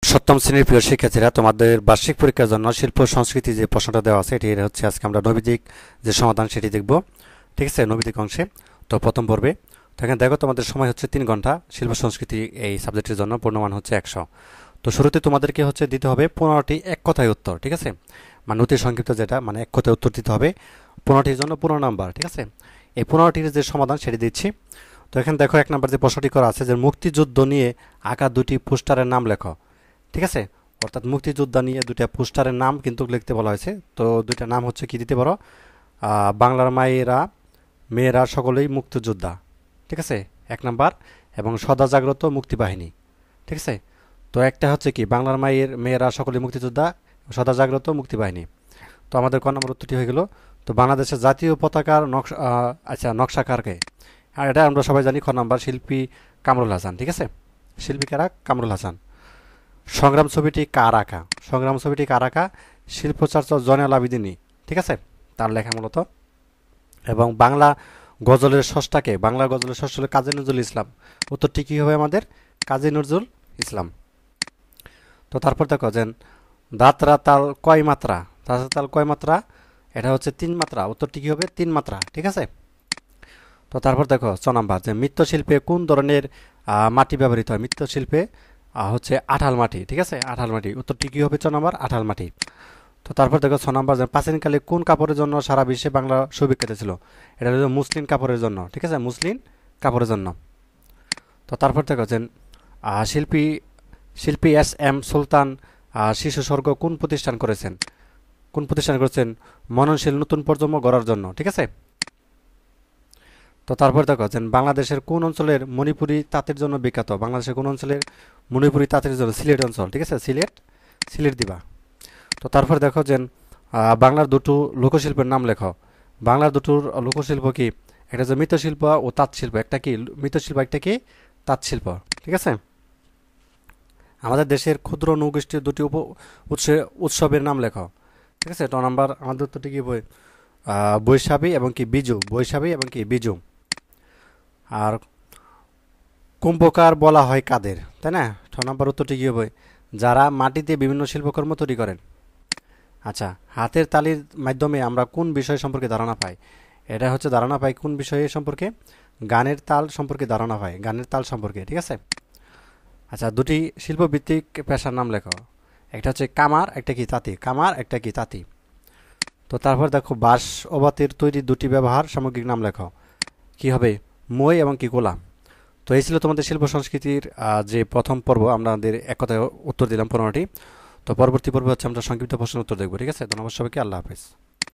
সপ্তম শ্রেণীর প্রিয় শিক্ষার্থীরা, তোমাদের বার্ষিক পরীক্ষার জন্য শিল্প সংস্কৃতি যে প্রশ্নটা দেওয়া আছে এটি হচ্ছে আজকে আমরা নৈবেদিক যে সমাধান সেটি দেখব। ঠিক আছে, নৈবেদিক অংশে তো প্রথম পর্বে। তো এখানে দেখো তোমাদের সময় হচ্ছে 3 ঘন্টা শিল্প সংস্কৃতি এই সাবজেক্টের জন্য, পূর্ণমান হচ্ছে 100। তো শুরুতে তোমাদেরকে হচ্ছে দিতে হবে 15টি এক কথায় উত্তর। ঠিক আছে, মানে অতি সংক্ষিপ্ত যেটা, মানে এক কথায় উত্তর দিতে হবে 15টির জন্য 15 নাম্বার। ঠিক আছে, এই 15টির যে সমাধান সেটি দিচ্ছি। তো এখানে দেখো 1 নাম্বার যে প্রশ্নটি করা আছে যে মুক্তিযুদ্ধ নিয়ে আঁকা 2টি পোস্টারের নাম লেখো। ঠিক আছে, অর্থাৎ মুক্তিযোদ্ধা নিয়ে 2টা পোস্টারের নাম কিন্তু লিখতে বলা হয়েছে। তো 2টা নাম হচ্ছে কি দিতে পারো, বাংলার মায়েরা মেয়েরা সকলেই মুক্তিযোদ্ধা। ঠিক আছে, 1 নাম্বার, এবং সদা জাগ্রত মুক্তিবাহিনী। ঠিক আছে, তো একটা হচ্ছে কি বাংলার মেয়েরা সকলেই মুক্তিযোদ্ধা, সদা জাগ্রত মুক্তিবাহিনী। তো আমাদের ক নম্বর উত্তরটি হয়ে গেল। তো বাংলাদেশের জাতীয় পতাকার নকশা, নকশাকারকে, আর এটা আমরা সবাই জানি, খ নম্বর শিল্পী কামরুল হাসান। ঠিক আছে, শিল্পী কারা? কামরুল হাসান। সংগ্রাম ছবিটি কার আঁকা? সংগ্রাম ছবিটি কার আঁকা? শিল্পচর্চা জয়নাল আবেদিনী। ঠিক আছে, তার লেখা মূলত। এবং বাংলা গজলের স্রষ্টাকে? বাংলা গজলের স্রষ্টা হলো কাজী নজরুল ইসলাম। উত্তরটি কী হবে আমাদের? কাজী নজরুল ইসলাম। তো তারপর দেখো যে দাঁতরা তাল কয় মাত্রা? দাঁতরা তাল কয় মাত্রা? এটা হচ্ছে 3 মাত্রা। উত্তরটি কী হবে? 3 মাত্রা। ঠিক আছে, তো তারপর দেখো 6 নাম্বার যে মৃৎশিল্পে কোন ধরনের মাটি ব্যবহৃত হয়? মৃৎশিল্পে হচ্ছে আঠাল মাটি। ঠিক আছে, আঠাল মাটি। উত্তরটি কী হবে? 6 নাম্বার, আঠাল মাটি। তো তারপর দেখো 6 নাম্বার যে প্রাচীনকালে কোন কাপড়ের জন্য সারা বিশ্বে বাংলা সুবিখ্যাত ছিল? এটা হলো মুসলিম কাপড়ের জন্য। ঠিক আছে, মুসলিম কাপড়ের জন্য। তো তারপর দেখো যে শিল্পী শিল্পী এস.এম. সুলতান শিশু স্বর্গ কোন প্রতিষ্ঠান করেছেন? কোন প্রতিষ্ঠান করেছেন? মননশীল নতুন প্রজন্ম গড়ার জন্য। ঠিক আছে, তো তারপর দেখো যে বাংলাদেশের কোন অঞ্চলের মণিপুরি তাঁতের জন্য বিখ্যাত? বাংলাদেশের কোন অঞ্চলের মণিপুরি তাঁতের জন্য? সিলেট অঞ্চল। ঠিক আছে, সিলেট দিবা। তো তারপর দেখো যে বাংলার দুটো লোকশিল্পের নাম লেখো। বাংলার দুটোর লোকশিল্প কি? একটা হচ্ছে মৃৎশিল্প ও তাঁতশিল্প। একটা কি মৃৎশিল্প, একটা কি তাঁতশিল্প। ঠিক আছে, আমাদের দেশের ক্ষুদ্র নৌগোষ্ঠীর 2টি উৎসবের নাম লেখো। ঠিক আছে, 2 নাম্বার আমাদের উত্তরটি কি? বৈশাখী এবং কি বিজু। বৈশাখী এবং কি বিজু। আর কুম্ভকার বলা হয় কাদের? তাই না? 6 নম্বর উত্তরটি কী হবে? যারা মাটিতে বিভিন্ন শিল্পকর্ম তৈরি করেন। আচ্ছা, হাতের তালির মাধ্যমে আমরা কোন বিষয় সম্পর্কে ধারণা পাই? এটা হচ্ছে ধারণা পাই কোন বিষয়ে সম্পর্কে? গানের তাল সম্পর্কে ধারণা পাই, গানের তাল সম্পর্কে। ঠিক আছে, আচ্ছা 2টি শিল্পভিত্তিক পেশার নাম লেখো। একটা হচ্ছে কামার, একটা কি তাঁতি। কামার, একটা কি তাঁতি। তো তারপর দেখো বাঁশ ও বাতির তৈরি 2টি ব্যবহার সামগ্রিক নাম লেখো। কি হবে? মই এবং কি গোলা। তো এই ছিল তোমাদের শিল্প সংস্কৃতির যে প্রথম পর্ব। আমাদের এক কথায় উত্তর দিলাম 15টি। তো পরবর্তী পর্বে হচ্ছে আমরা সংক্ষিপ্ত প্রশ্নের উত্তর দেখবো। ঠিক আছে, ধন্যবাদ সবাইকে। আল্লাহ হাফেজ।